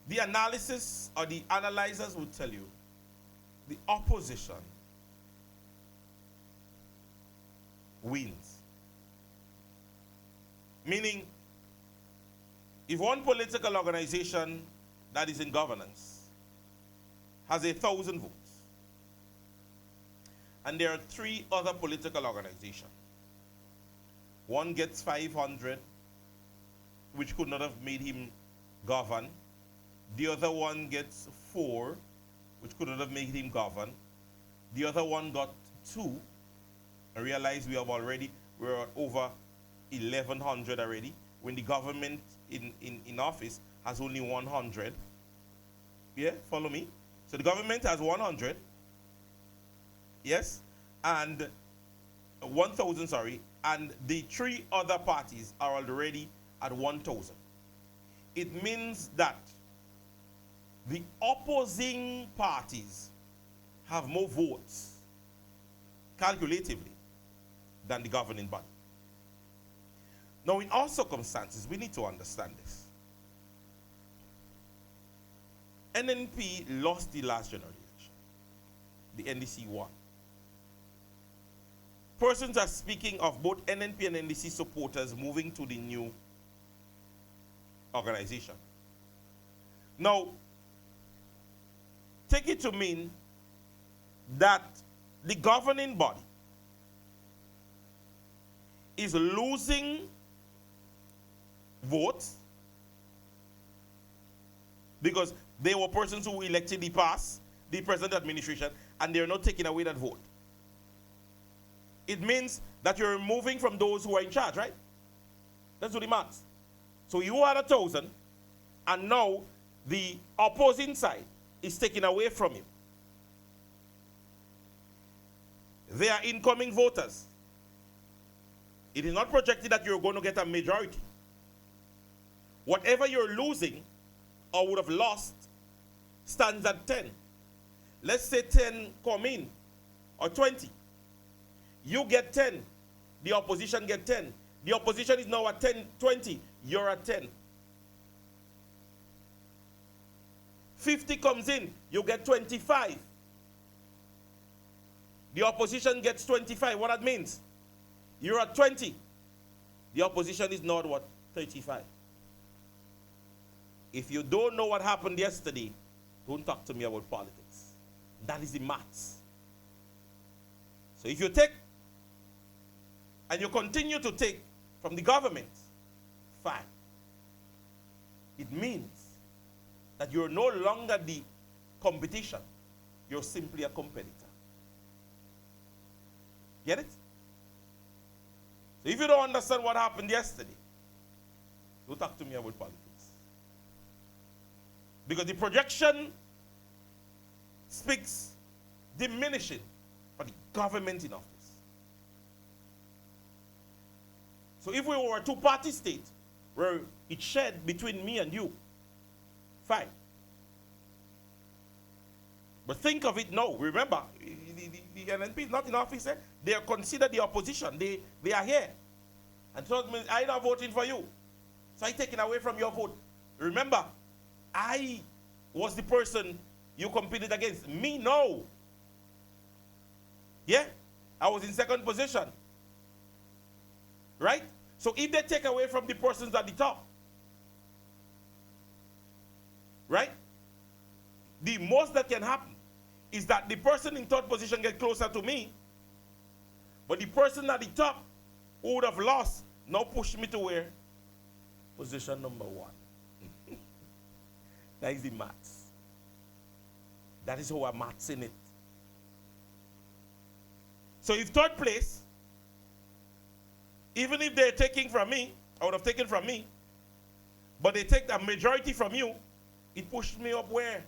the analysis or the analyzers would tell you the opposition wins. Meaning, if one political organization that is in governance has 1,000 votes, and there are 3 other political organizations, one gets 500, which could not have made him govern. The other one gets 4, which could not have made him govern. The other one got 2. I realize we're over 1,100 already, when the government in office has only 100. Yeah, follow me. So the government has 100. Yes, and 1,000, sorry, and the 3 other parties are already at 1,000. It means that the opposing parties have more votes calculatively than the governing body. Now, in all circumstances, we need to understand this. NNP lost the last general election. The NDC won. Persons are speaking of both NNP and NDC supporters moving to the new organization. Now, take it to mean that the governing body is losing votes because they were persons who elected the present administration, and they're not taking away that vote. It means that you're removing from those who are in charge, right? Let's do the maths. So you had 1,000, and now the opposing side is taken away from him. They are incoming voters. It is not projected that you're going to get a majority. Whatever you're losing or would have lost stands at 10. Let's say 10 come in, or 20. You get 10. The opposition get 10. The opposition is now at 10, 20. You're at 10. 50 comes in. You get 25. The opposition gets 25. What that means? You're at 20. The opposition is now at what? 35. If you don't know what happened yesterday, don't talk to me about politics. That is the maths. So if you take and you continue to take from the government, fine. It means that you're no longer the competition. You're simply a competitor. Get it? So if you don't understand what happened yesterday, don't talk to me about politics. Because the projection speaks diminishing for the government in office. So if we were a two-party state where it's shared between me and you, fine. But think of it now. Remember, the NNP is not in office. They are considered the opposition. They are here. And so it means I'm not voting for you. So I'm taking away from your vote. Remember, I was the person you competed against. Me, no. Yeah? I was in second position. Right? So if they take away from the persons at the top, right? The most that can happen is that the person in third position get closer to me, but the person at the top who would have lost now push me to where? Position number 1. That is the maths. That is how I'm maths in it. So if third place Even if they're taking from me, I would have taken from me, but they take the majority from you, it pushed me up where?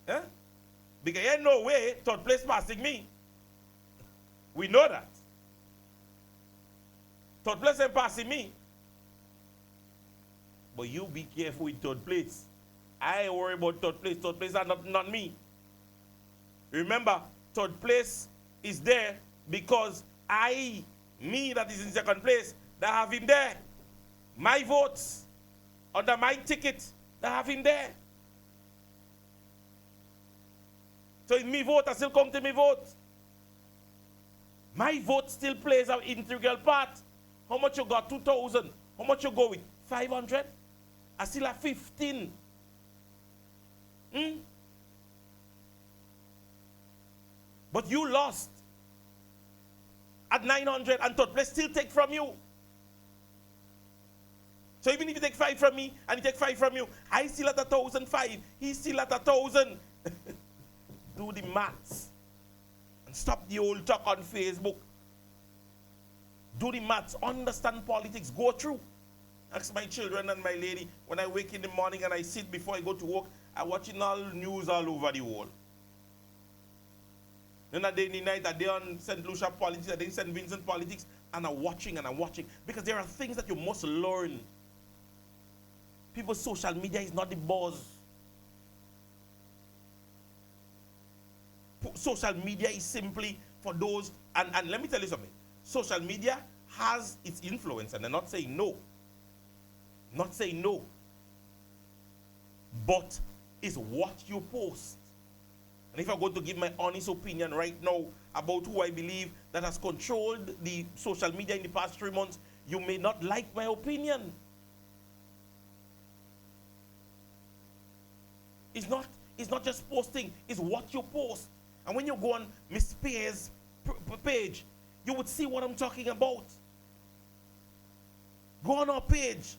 Huh? Because ain't no way third place passing me. We know that. Third place ain't passing me. But you be careful with third place. I ain't worried about third place. Third place are not me. Remember, third place is there because me that is in second place, that have him there. My votes, under my ticket, that have him there. So if me vote, I still come to me vote. My vote still plays an integral part. How much you got? 2,000. How much you go with? 500? I still have 15. But you lost at 900 and third place still take from you. So even if you take 5 from me and he take 5 from you, I still at 1,005. He's still at 1,000. Do the maths. And stop the old talk on Facebook. Do the maths. Understand politics. Go through. Ask my children and my lady, when I wake in the morning and I sit before I go to work, I'm watching all news all over the world. Then a day in the night, a day on St. Lucia politics, a day in St. Vincent politics, and I'm watching. Because there are things that you must learn. People's social media is not the buzz. Social media is simply for those, and let me tell you something. Social media has its influence, and I'm not saying no. Not saying no. But it's what you post. And if I'm going to give my honest opinion right now about who I believe that has controlled the social media in the past 3 months, you may not like my opinion. It's not just posting, it's what you post. And when you go on Miss Spears' page, you would see what I'm talking about. Go on our page.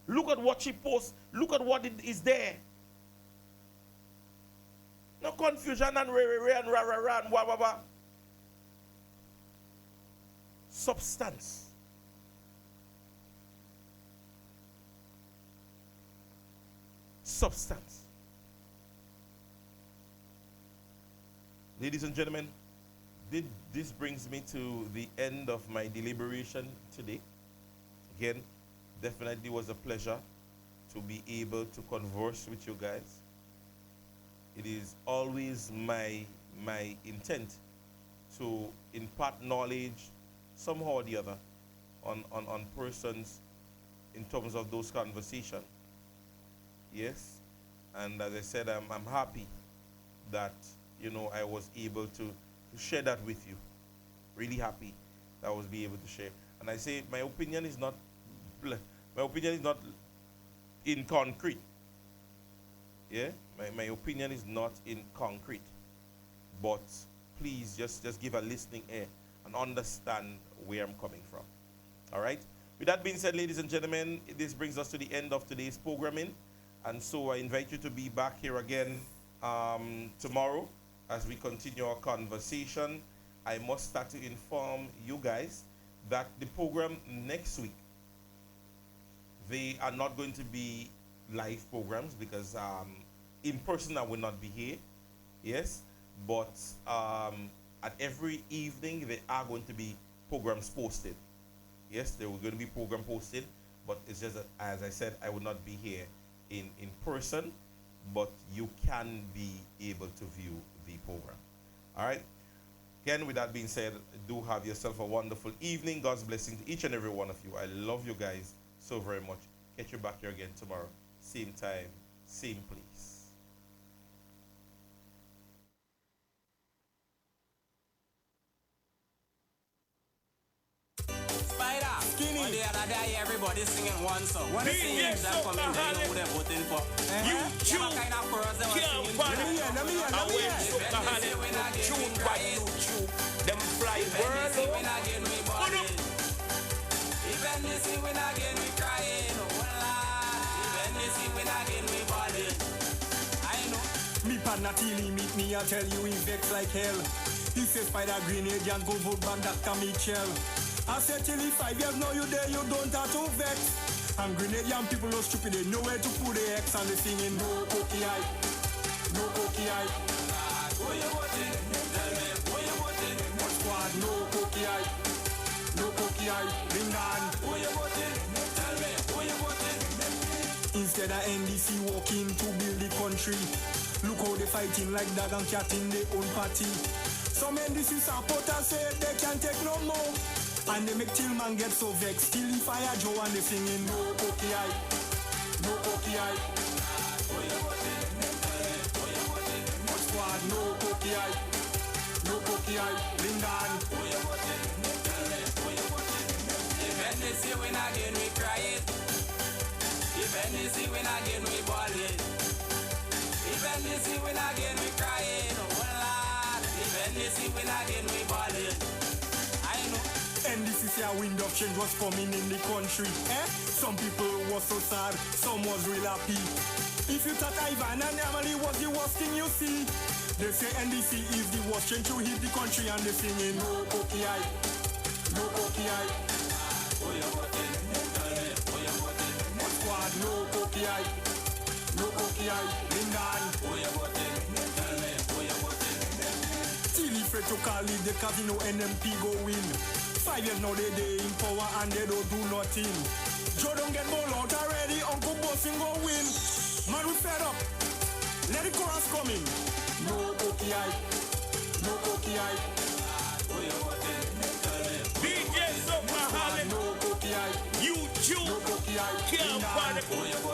Look at what she posts. Look at what is there. No confusion and re and ra and wah wah wah. Substance. Substance. Ladies and gentlemen, this brings me to the end of my deliberation today. Again, definitely was a pleasure to be able to converse with you guys. It is always my intent to impart knowledge somehow or the other on persons in terms of those conversations. Yes, and as I said, I'm happy that I was able to share that with you. Really happy that I was be able to share. And I say my opinion is not in concrete. Yeah, my opinion is not in concrete. But please just give a listening ear and understand where I'm coming from. All right. With that being said, ladies and gentlemen, this brings us to the end of today's programming. And so I invite you to be back here again tomorrow as we continue our conversation. I must start to inform you guys that the program next week, they are not going to be live programs because in person I will not be here. Yes, but at every evening there are going to be programs posted. Yes, there will going to be program posted, but it's just that, as I said, I will not be here in person, but you can be able to view the program. All right. Again, with that being said, do have yourself a wonderful evening. God's blessing to each and every one of you. I love you guys so very much. Catch you back here again tomorrow. Same time, same place. On the other day, everybody singing one song. When they sing that coming, they know who they're voting for. You June Kind of chorus they were singing. I went to Kahane, June by YouTube. Them fly world. Even they see when again we crying. Even they see when again we balling. I know. Me pan natili meet me, I tell you he vex like hell. He says Spider Grenade and go vote back Dr. Mitchell. I said till 5 years now you there, you don't have to vex. And Grenadian people are stupid, they know where to put the X and they singing no cookie eye, no cookie eye. Who you voting? Tell me, who you voting? What squad, no cookie eye, no cookie eye. Bring on. Who you voting? Tell me, who you voting? Instead of NDC walking to build the country, look how they fighting like dog and cat in their own party. Some NDC supporters say they can't take no more. And they make Tillman get so vexed. Till he fire Joe and they singing no cookie eye, no cookie eye. Who you voting? Tell me, who you voting? What squad, no cookie eye, no cookie eye. Bring on. Who you voting? Tell me, who you voting? If NDC win again, we cry it. If NDC win again, we ball it. If NDC win again, we cry it. Oh Lord. If NDC win again, we ball it. I know. NDC say a wind of change was coming in the country. Some people was so sad, some was real happy. If you thought Ivan and Emily was the worst thing you see, they say NDC is the worst change to hit the country and they singing no cookie eye, no cookie eye. Who you voting? Tell me, who you voting? What squad, no cookie eye, no cookie eye. Bring on. Who you voting? Tell me, who you voting? Till he afraid to call it the casino NMP go win. 5 years now they in power and they don't do nothing. Joe don't get ball out already, Uncle Bossing go win. Man, we fed up. Let the chorus come in. No cookie eye, no cookie eye. Who you voting? Tell me. DJ Soca Holly, No cookie eye, YouTube, no cookie eye. Kill Bring on. Party, Who you voting?